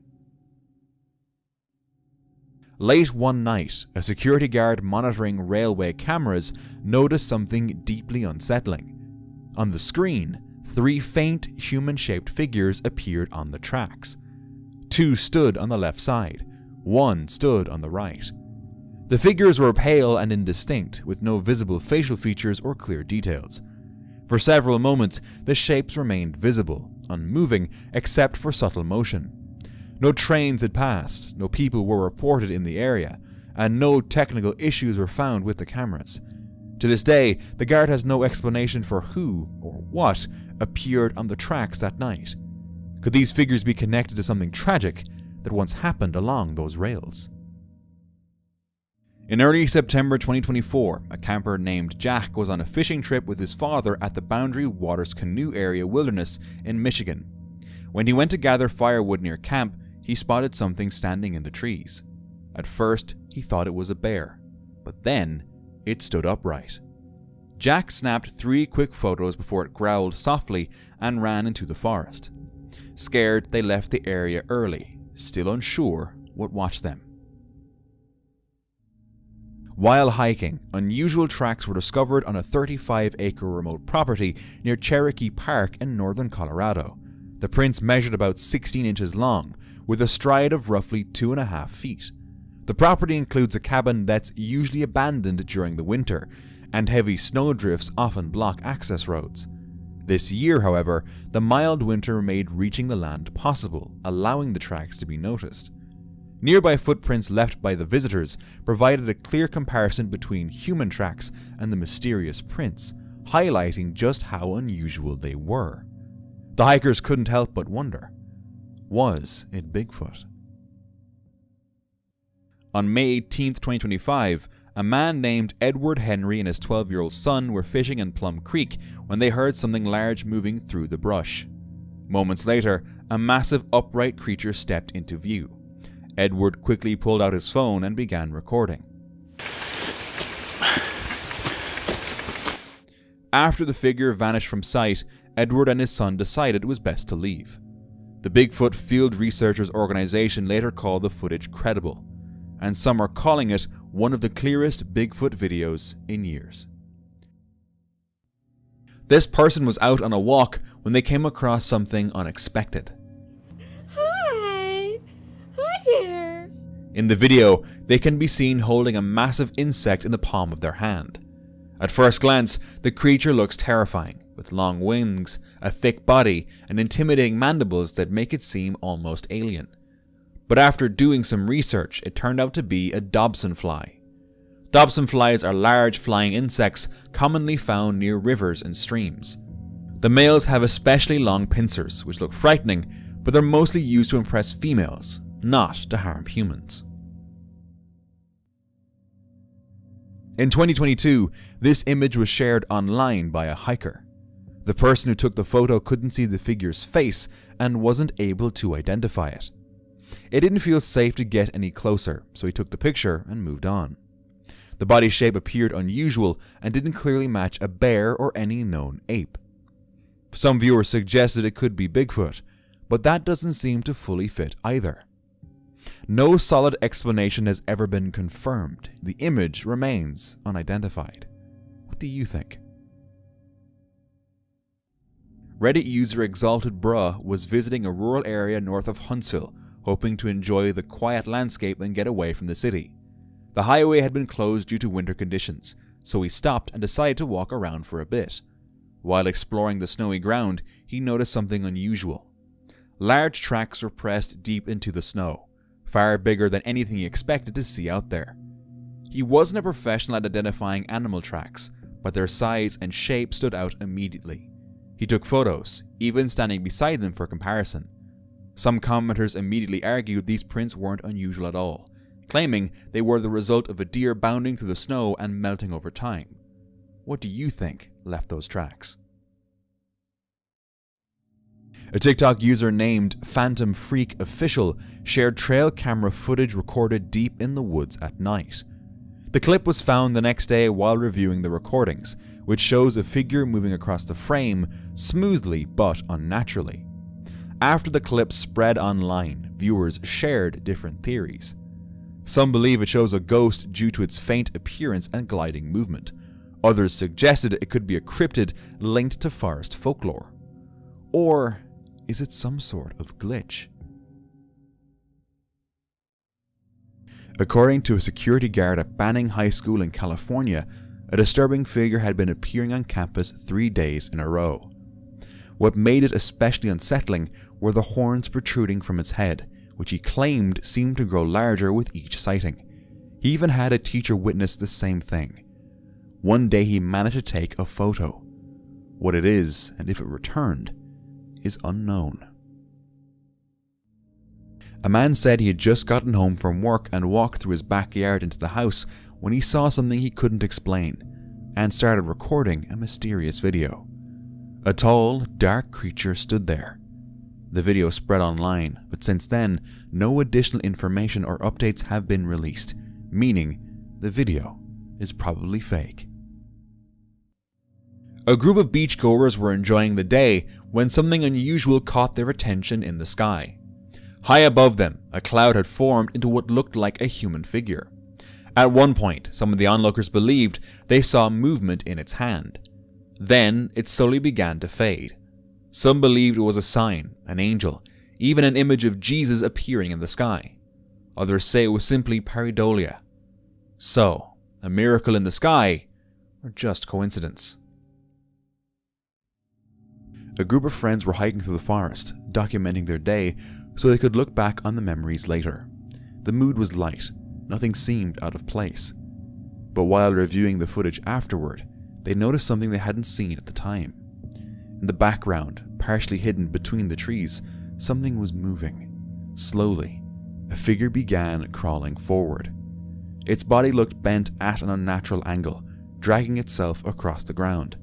Late one night, a security guard monitoring railway cameras noticed something deeply unsettling. On the screen, 3 faint, human-shaped figures appeared on the tracks. 2 stood on the left side, 1 stood on the right. The figures were pale and indistinct, with no visible facial features or clear details. For several moments, the shapes remained visible, unmoving except for subtle motion. No trains had passed, no people were reported in the area, and no technical issues were found with the cameras. To this day, the guard has no explanation for who or what appeared on the tracks that night. Could these figures be connected to something tragic that once happened along those rails? In early September 2024, a camper named Jack was on a fishing trip with his father at the Boundary Waters Canoe Area Wilderness in Michigan. When he went to gather firewood near camp, he spotted something standing in the trees. At first, he thought it was a bear, but then it stood upright. Jack snapped 3 quick photos before it growled softly and ran into the forest. Scared, they left the area early, still unsure what watched them. While hiking, unusual tracks were discovered on a 35-acre remote property near Cherokee Park in northern Colorado. The prints measured about 16 inches long, with a stride of roughly 2.5 feet. The property includes a cabin that's usually abandoned during the winter, and heavy snowdrifts often block access roads. This year, however, the mild winter made reaching the land possible, allowing the tracks to be noticed. Nearby footprints left by the visitors provided a clear comparison between human tracks and the mysterious prints, highlighting just how unusual they were. The hikers couldn't help but wonder, was it Bigfoot? On May 18, 2025, a man named Edward Henry and his 12-year-old son were fishing in Plum Creek when they heard something large moving through the brush. Moments later, a massive upright creature stepped into view. Edward quickly pulled out his phone and began recording. After the figure vanished from sight, Edward and his son decided it was best to leave. The Bigfoot Field Researchers organization later called the footage credible, and some are calling it one of the clearest Bigfoot videos in years. This person was out on a walk when they came across something unexpected. Hi there. In the video, they can be seen holding a massive insect in the palm of their hand. At first glance, the creature looks terrifying, with long wings, a thick body, and intimidating mandibles that make it seem almost alien. But after doing some research, it turned out to be a Dobson fly. Dobson flies are large flying insects commonly found near rivers and streams. The males have especially long pincers, which look frightening, but they're mostly used to impress females, not to harm humans. In 2022, this image was shared online by a hiker. The person who took the photo couldn't see the figure's face and wasn't able to identify it. It didn't feel safe to get any closer, so he took the picture and moved on. The body shape appeared unusual and didn't clearly match a bear or any known ape. Some viewers suggested it could be Bigfoot, but that doesn't seem to fully fit either. No solid explanation has ever been confirmed. The image remains unidentified. What do you think? Reddit user Exalted Bruh was visiting a rural area north of Huntsville, hoping to enjoy the quiet landscape and get away from the city. The highway had been closed due to winter conditions, so he stopped and decided to walk around for a bit. While exploring the snowy ground, he noticed something unusual. Large tracks were pressed deep into the snow, far bigger than anything he expected to see out there. He wasn't a professional at identifying animal tracks, but their size and shape stood out immediately. He took photos, even standing beside them for comparison. Some commenters immediately argued these prints weren't unusual at all, claiming they were the result of a deer bounding through the snow and melting over time. What do you think left those tracks? A TikTok user named Phantom Freak Official shared trail camera footage recorded deep in the woods at night. The clip was found the next day while reviewing the recordings, which shows a figure moving across the frame smoothly but unnaturally. After the clip spread online, viewers shared different theories. Some believe it shows a ghost due to its faint appearance and gliding movement. Others suggested it could be a cryptid linked to forest folklore. Or is it some sort of glitch? According to a security guard at Banning High School in California, a disturbing figure had been appearing on campus 3 days in a row. What made it especially unsettling were the horns protruding from its head, which he claimed seemed to grow larger with each sighting. He even had a teacher witness the same thing. One day he managed to take a photo. What it is, and if it returned, is unknown. A man said he had just gotten home from work and walked through his backyard into the house when he saw something he couldn't explain, and started recording a mysterious video. A tall, dark creature stood there. The video spread online, but since then, no additional information or updates have been released, meaning the video is probably fake. A group of beachgoers were enjoying the day when something unusual caught their attention in the sky. High above them, a cloud had formed into what looked like a human figure. At one point, some of the onlookers believed they saw movement in its hand. Then, it slowly began to fade. Some believed it was a sign, an angel, even an image of Jesus appearing in the sky. Others say it was simply Pareidolia. So, a miracle in the sky, or just coincidence? A group of friends were hiking through the forest, documenting their day so they could look back on the memories later. The mood was light, nothing seemed out of place. But while reviewing the footage afterward, they noticed something they hadn't seen at the time. In the background, partially hidden between the trees, something was moving. Slowly, a figure began crawling forward. Its body looked bent at an unnatural angle, dragging itself across the ground.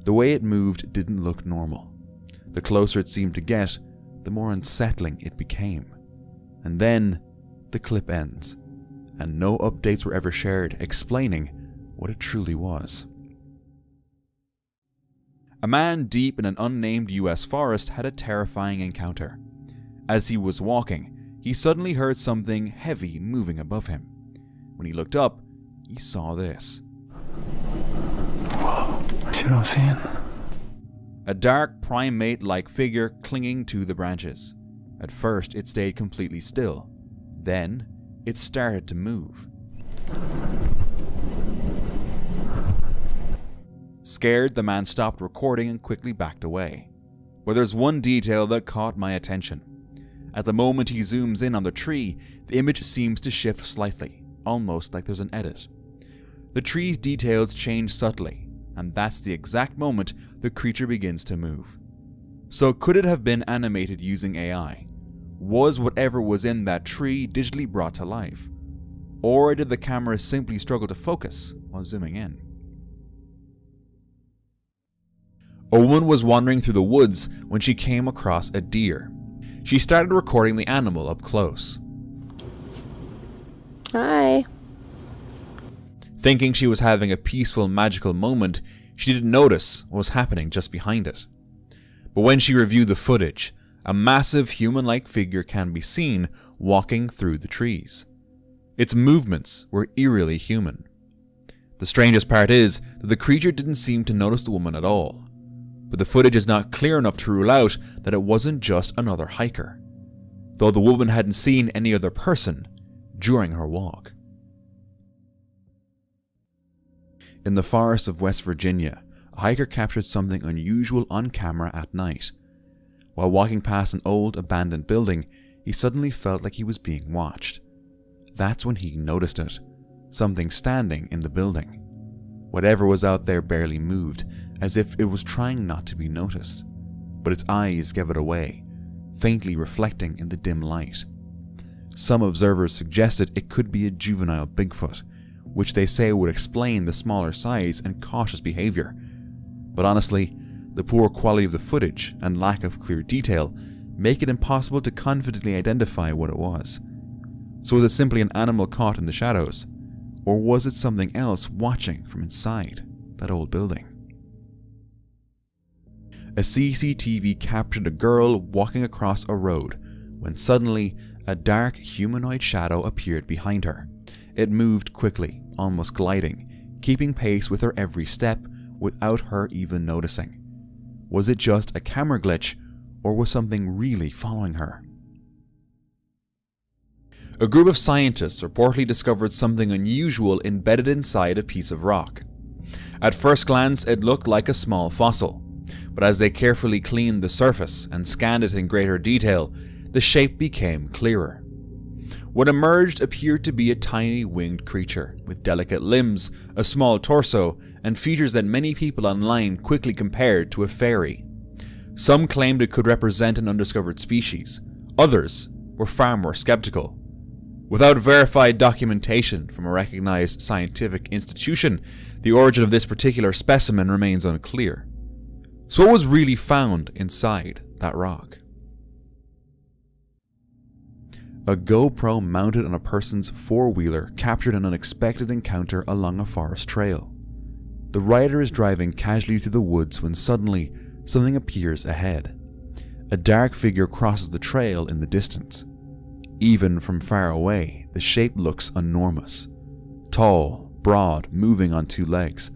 The way it moved didn't look normal. The closer it seemed to get, the more unsettling it became. And then, the clip ends, and no updates were ever shared explaining what it truly was. A man deep in an unnamed US forest had a terrifying encounter. As he was walking, he suddenly heard something heavy moving above him. When he looked up, he saw this. Whoa, see what I'm seeing? A dark primate-like figure clinging to the branches. At first, it stayed completely still. Then, it started to move. Scared, the man stopped recording and quickly backed away. But there's one detail that caught my attention. At the moment he zooms in on the tree, the image seems to shift slightly, almost like there's an edit. The tree's details change subtly, and that's the exact moment the creature begins to move. So could it have been animated using AI? Was whatever was in that tree digitally brought to life? Or did the camera simply struggle to focus while zooming in? A woman was wandering through the woods when she came across a deer. She started recording the animal up close. Hi. Thinking she was having a peaceful, magical moment, she didn't notice what was happening just behind it. But when she reviewed the footage, a massive human-like figure can be seen walking through the trees. Its movements were eerily human. The strangest part is that the creature didn't seem to notice the woman at all. But the footage is not clear enough to rule out that it wasn't just another hiker, though the woman hadn't seen any other person during her walk. In the forests of West Virginia, a hiker captured something unusual on camera at night. While walking past an old abandoned building, he suddenly felt like he was being watched. That's when he noticed it, something standing in the building. Whatever was out there barely moved, as if it was trying not to be noticed, but its eyes gave it away, faintly reflecting in the dim light. Some observers suggested it could be a juvenile Bigfoot, which they say would explain the smaller size and cautious behavior. But honestly, the poor quality of the footage and lack of clear detail make it impossible to confidently identify what it was. So was it simply an animal caught in the shadows? Or was it something else watching from inside that old building? A CCTV captured a girl walking across a road when suddenly a dark humanoid shadow appeared behind her. It moved quickly, almost gliding, keeping pace with her every step without her even noticing. Was it just a camera glitch, or was something really following her? A group of scientists reportedly discovered something unusual embedded inside a piece of rock. At first glance, it looked like a small fossil, but as they carefully cleaned the surface and scanned it in greater detail, the shape became clearer. What emerged appeared to be a tiny winged creature with delicate limbs, a small torso, and features that many people online quickly compared to a fairy. Some claimed it could represent an undiscovered species. Others were far more skeptical. Without verified documentation from a recognized scientific institution, the origin of this particular specimen remains unclear. So what was really found inside that rock? A GoPro mounted on a person's four-wheeler captured an unexpected encounter along a forest trail. The rider is driving casually through the woods when suddenly something appears ahead. A dark figure crosses the trail in the distance. Even from far away, the shape looks enormous. Tall, broad, moving on two legs.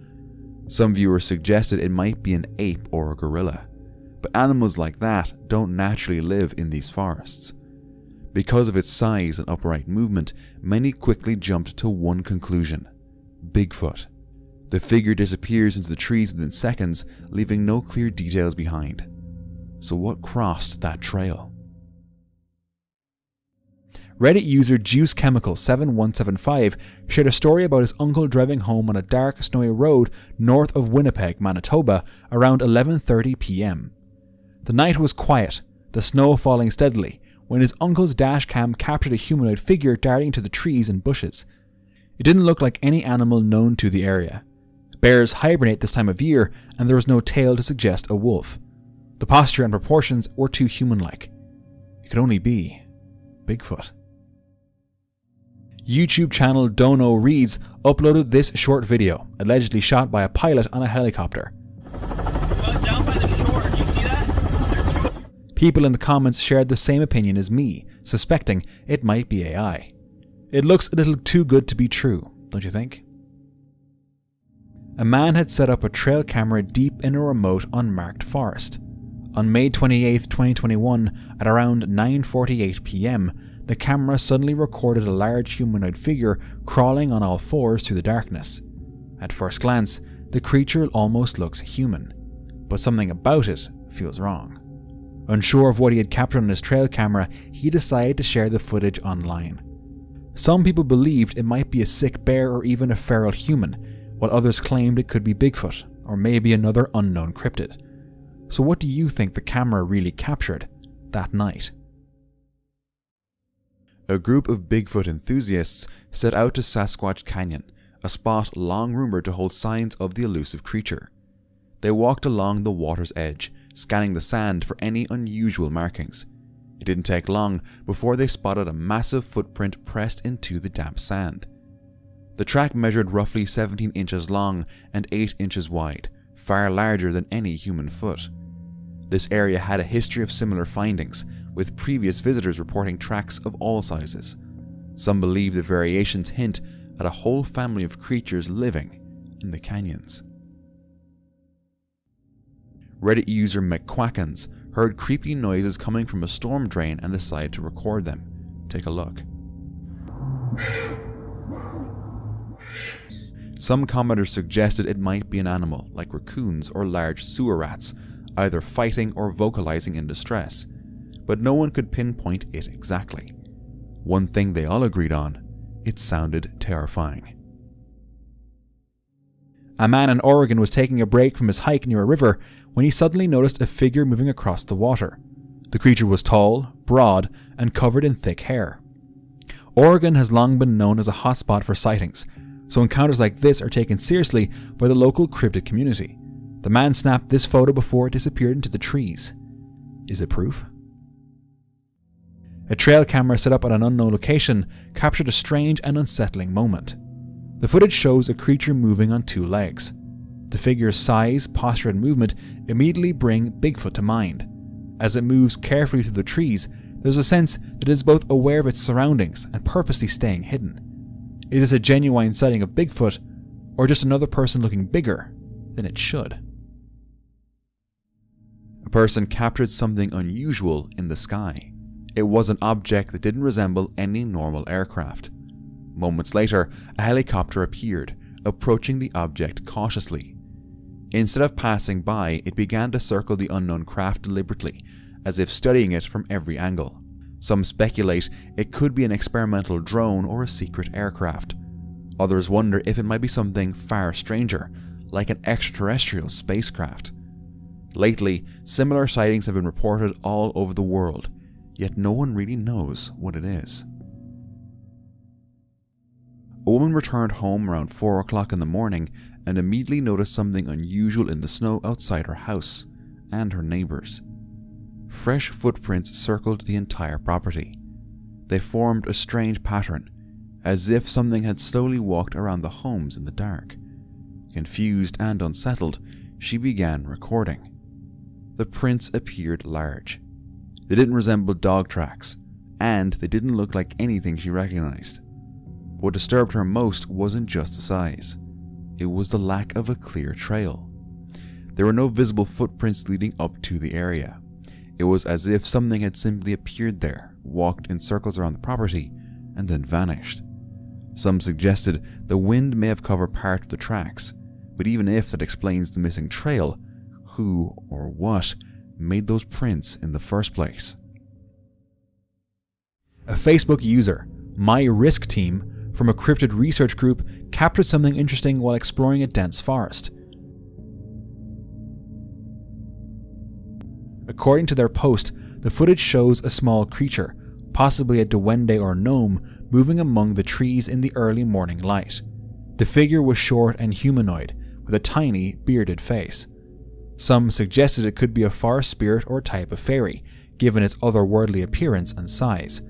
Some viewers suggested it might be an ape or a gorilla, but animals like that don't naturally live in these forests. Because of its size and upright movement, many quickly jumped to one conclusion: Bigfoot. The figure disappears into the trees within seconds, leaving no clear details behind. So what crossed that trail? Reddit user JuiceChemical7175 shared a story about his uncle driving home on a dark, snowy road north of Winnipeg, Manitoba, around 11:30 p.m. The night was quiet, the snow falling steadily, when his uncle's dashcam captured a humanoid figure darting into the trees and bushes. It didn't look like any animal known to the area. Bears hibernate this time of year, and there was no tail to suggest a wolf. The posture and proportions were too human-like. It could only be Bigfoot. YouTube channel Dono Reads uploaded this short video, allegedly shot by a pilot on a helicopter. Down by the shore, do you see that? People in the comments shared the same opinion as me, suspecting it might be AI. It looks a little too good to be true, don't you think? A man had set up a trail camera deep in a remote, unmarked forest. On May 28, 2021, at around 9:48 p.m, the camera suddenly recorded a large humanoid figure crawling on all fours through the darkness. At first glance, the creature almost looks human, but something about it feels wrong. Unsure of what he had captured on his trail camera, he decided to share the footage online. Some people believed it might be a sick bear or even a feral human, while others claimed it could be Bigfoot, or maybe another unknown cryptid. So what do you think the camera really captured that night? A group of Bigfoot enthusiasts set out to Sasquatch Canyon, a spot long rumored to hold signs of the elusive creature. They walked along the water's edge, scanning the sand for any unusual markings. It didn't take long before they spotted a massive footprint pressed into the damp sand. The track measured roughly 17 inches long and 8 inches wide, far larger than any human foot. This area had a history of similar findings, with previous visitors reporting tracks of all sizes. Some believe the variations hint at a whole family of creatures living in the canyons. Reddit user McQuackens heard creepy noises coming from a storm drain and decided to record them. Take a look. Some commenters suggested it might be an animal like raccoons or large sewer rats, either fighting or vocalizing in distress, but no one could pinpoint it exactly. One thing they all agreed on: it sounded terrifying. A man in Oregon was taking a break from his hike near a river when he suddenly noticed a figure moving across the water. The creature was tall, broad, and covered in thick hair. Oregon has long been known as a hotspot for sightings, so encounters like this are taken seriously by the local cryptid community. The man snapped this photo before it disappeared into the trees. Is it proof? A trail camera set up at an unknown location captured a strange and unsettling moment. The footage shows a creature moving on two legs. The figure's size, posture, and movement immediately bring Bigfoot to mind. As it moves carefully through the trees, there's a sense that it is both aware of its surroundings and purposely staying hidden. Is this a genuine sighting of Bigfoot, or just another person looking bigger than it should? A person captured something unusual in the sky. it was an object that didn't resemble any normal aircraft. Moments later, a helicopter appeared, approaching the object cautiously. Instead of passing by, it began to circle the unknown craft deliberately, as if studying it from every angle. Some speculate it could be an experimental drone or a secret aircraft. Others wonder if it might be something far stranger, like an extraterrestrial spacecraft. Lately, similar sightings have been reported all over the world, yet no one really knows what it is. A woman returned home around 4 o'clock in the morning and immediately noticed something unusual in the snow outside her house and her neighbours. Fresh footprints circled the entire property. They formed a strange pattern, as if something had slowly walked around the homes in the dark. Confused and unsettled, she began recording. The prints appeared large. They didn't resemble dog tracks, and they didn't look like anything she recognized. What disturbed her most wasn't just the size. It was the lack of a clear trail. There were no visible footprints leading up to the area. It was as if something had simply appeared there, walked in circles around the property, and then vanished. Some suggested the wind may have covered part of the tracks, but even if that explains the missing trail, who or what made those prints in the first place? A Facebook user, My Risk Team, from a cryptid research group, captured something interesting while exploring a dense forest. According to their post, the footage shows a small creature, possibly a duende or gnome, moving among the trees in the early morning light. The figure was short and humanoid, with a tiny, bearded face. Some suggested it could be a forest spirit or type of fairy, given its otherworldly appearance and size.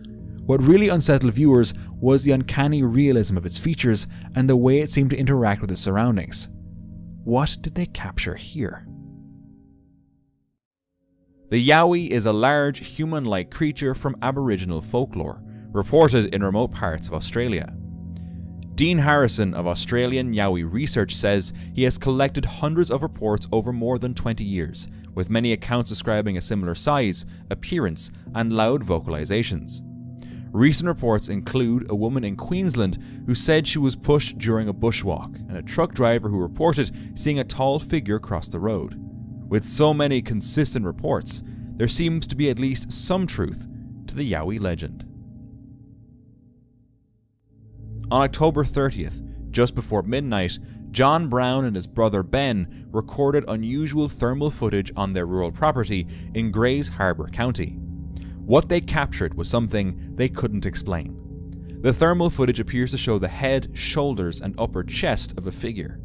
What really unsettled viewers was the uncanny realism of its features and the way it seemed to interact with its surroundings. What did they capture here? The Yahi is a large, human-like creature from Aboriginal folklore, reported in remote parts of Australia. Dean Harrison of Australian Yahi Research says he has collected hundreds of reports over more than 20 years, with many accounts describing a similar size, appearance, and loud vocalizations. Recent reports include a woman in Queensland who said she was pushed during a bushwalk, and a truck driver who reported seeing a tall figure cross the road. With so many consistent reports, there seems to be at least some truth to the Yahi legend. On October 30th, just before midnight, John Brown and his brother Ben recorded unusual thermal footage on their rural property in Grays Harbor County. What they captured was something they couldn't explain. The thermal footage appears to show the head, shoulders, and upper chest of a figure.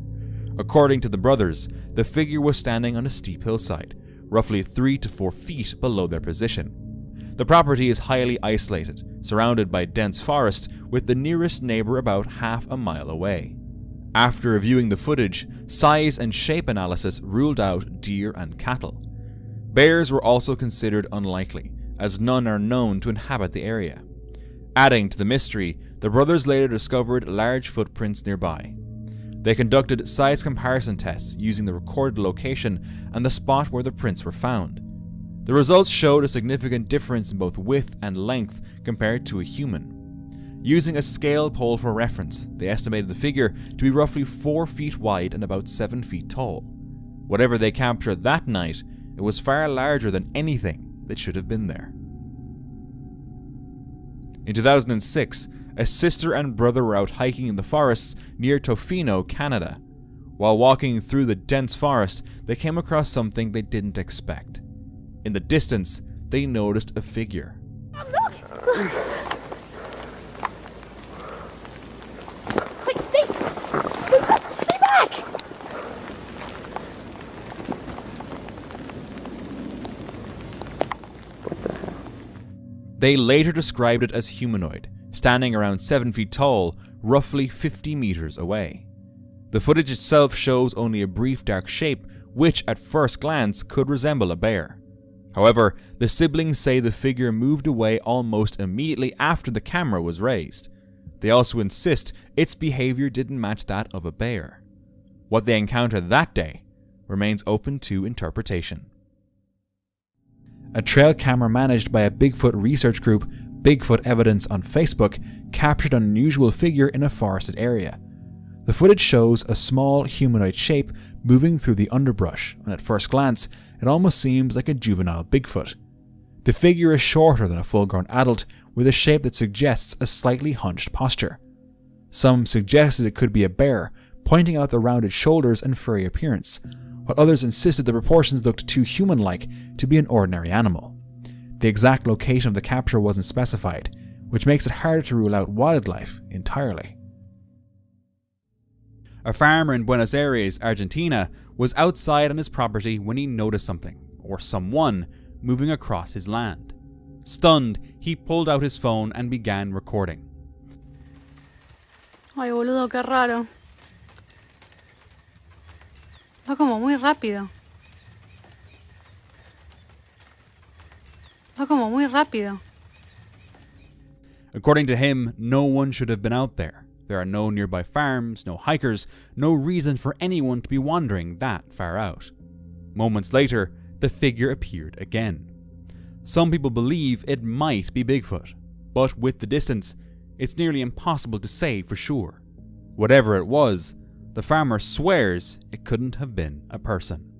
According to the brothers, the figure was standing on a steep hillside, roughly 3 to 4 feet below their position. The property is highly isolated, surrounded by dense forest, with the nearest neighbor about half a mile away. After reviewing the footage, size and shape analysis ruled out deer and cattle. Bears were also considered unlikely, as none are known to inhabit the area. Adding to the mystery, the brothers later discovered large footprints nearby. They conducted size comparison tests using the recorded location and the spot where the prints were found. The results showed a significant difference in both width and length compared to a human. Using a scale pole for reference, they estimated the figure to be roughly 4 feet wide and about 7 feet tall. Whatever they captured that night, it was far larger than anything that should have been there. In 2006, a sister and brother were out hiking in the forests near Tofino, Canada. While walking through the dense forest, they came across something they didn't expect. In the distance, they noticed a figure. Look! Quick, stay! Stay back! They later described it as humanoid, standing around 7 feet tall, roughly 50 meters away. The footage itself shows only a brief dark shape, which at first glance could resemble a bear. However, the siblings say the figure moved away almost immediately after the camera was raised. They also insist its behavior didn't match that of a bear. What they encountered that day remains open to interpretation. A trail camera managed by a Bigfoot research group, Bigfoot Evidence on Facebook, captured an unusual figure in a forested area. The footage shows a small humanoid shape moving through the underbrush, and at first glance, it almost seems like a juvenile Bigfoot. The figure is shorter than a full-grown adult, with a shape that suggests a slightly hunched posture. Some suggested it could be a bear, pointing out the rounded shoulders and furry appearance, while others insisted the proportions looked too human-like to be an ordinary animal. The exact location of the capture wasn't specified, which makes it harder to rule out wildlife entirely. A farmer in Buenos Aires, Argentina, was outside on his property when he noticed something, or someone, moving across his land. Stunned, he pulled out his phone and began recording. Ay, boludo, qué raro. Va como muy rápido. Va como muy rápido. According to him, no one should have been out there. There are no nearby farms, no hikers, no reason for anyone to be wandering that far out. Moments later, the figure appeared again. Some people believe it might be Bigfoot, but with the distance, it's nearly impossible to say for sure. Whatever it was, the farmer swears it couldn't have been a person.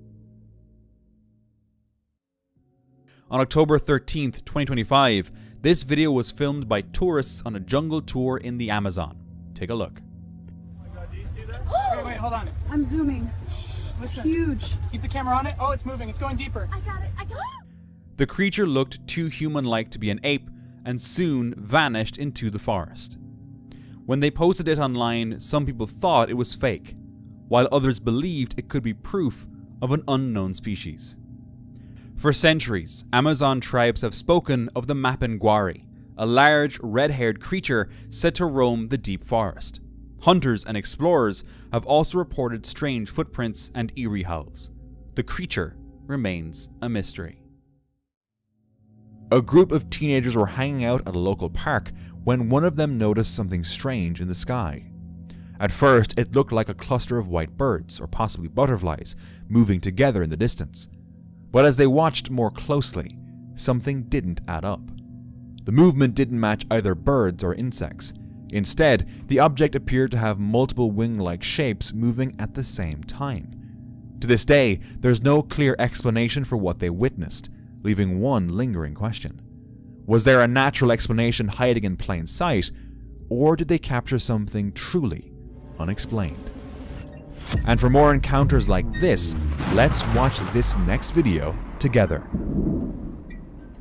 On October 13th, 2025, this video was filmed by tourists on a jungle tour in the Amazon. Take a look. Oh my god, do you see that? Wait, hold on. I'm zooming. Listen. Huge. Keep the camera on it. Oh, it's moving. It's going deeper. I got it. The creature looked too human-like to be an ape and soon vanished into the forest. When they posted it online, some people thought it was fake, while others believed it could be proof of an unknown species. For centuries, Amazon tribes have spoken of the Mapinguari, a large, red-haired creature said to roam the deep forest. Hunters and explorers have also reported strange footprints and eerie howls. The creature remains a mystery. A group of teenagers were hanging out at a local park when one of them noticed something strange in the sky. At first, it looked like a cluster of white birds, or possibly butterflies, moving together in the distance. But as they watched more closely, something didn't add up. The movement didn't match either birds or insects. Instead, the object appeared to have multiple wing-like shapes moving at the same time. To this day, there's no clear explanation for what they witnessed, leaving one lingering question. Was there a natural explanation hiding in plain sight, or did they capture something truly unexplained? And for more encounters like this, let's watch this next video together.